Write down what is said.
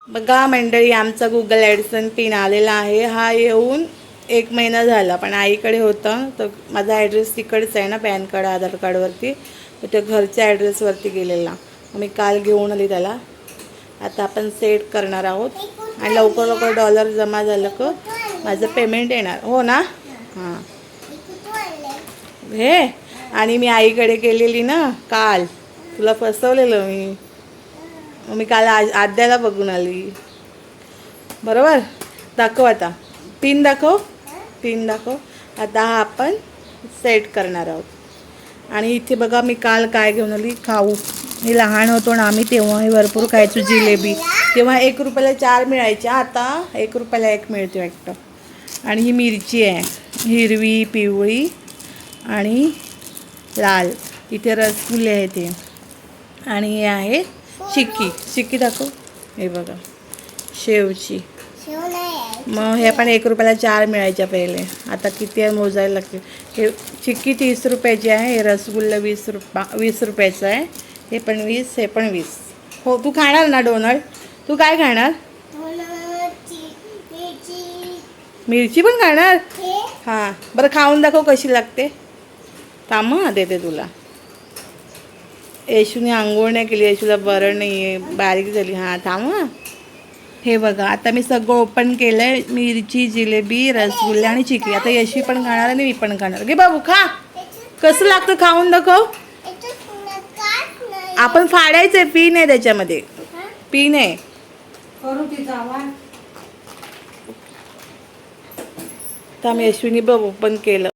बघा मंडळी, आमचा गुगल ॲडसन पिन आलेला आहे. हा येऊन 1 महिना झाला, पण आईकडे होता. तर माझा ॲड्रेस तिकडचा आहे ना, पॅन कार्ड आधार कार्डवरती, तर त्या घरच्या ॲड्रेसवरती गेलेला. मी काल घेऊन आली त्याला. आता आपण सेट करणार आहोत आणि लवकर लवकर डॉलर जमा झालं का माझं पेमेंट येणार. हो ना? हां हे. आणि मी आईकडे गेलेली ना काल, तुला फसवलेलं मी काल आद्याला बघून आली. बरोबर. दाखव आता, पिन दाखव, पिन दाखव. आता हा आपण सेट करणार आहोत. आणि इथे बघा मी काल काय घेऊन आली, खाऊ. मी लहान होतो ना आम्ही, तेव्हा हे भरपूर खायचो जिलेबी. तेव्हा 1 रुपयाला 4 मिळायच्या, आता 1 रुपयाला 1 मिळते वाटतं. आणि ही मिरची आहे, हिरवी, पिवळी आणि लाल. इथे रसगुल्ले आहेत ते. आणि हे आहे चिक्की. चिक्की दाखव. हे बघा शेवची. मग हे पण 1 रुपयाला 4 मिळायच्या पहिले. आता किती आहे मोजायला लागते. हे चिक्की 30 रुपयाची आहे. हे रसगुल्ला 20 रुपयाचं आहे. हे पण 20, हे पण 20. हो, तू खाणार ना डोनट? तू काय खाणार? मिरची पण खाणार? हां बरं, खाऊन दाखव कशी लागते. थांब हां, देते तुला. येशूने आंघोळ नाही केली, येशूला बरं नाही आहे, बारीक झाली. हां थांब हां. हे बघा, आता मी सगळं ओपन केलं आहे. मिरची, जिलेबी, रसगुल्ले आणि चिकली. आता यशी पण खाणार आणि मी पण खाणार. घे बाबू, खा. कसं लागतं खाऊन दाखव. आपण फाडायचं आहे, पीन आहे त्याच्यामध्ये, पीन आहे. तर मी यशवीने बघ ओपन केलं.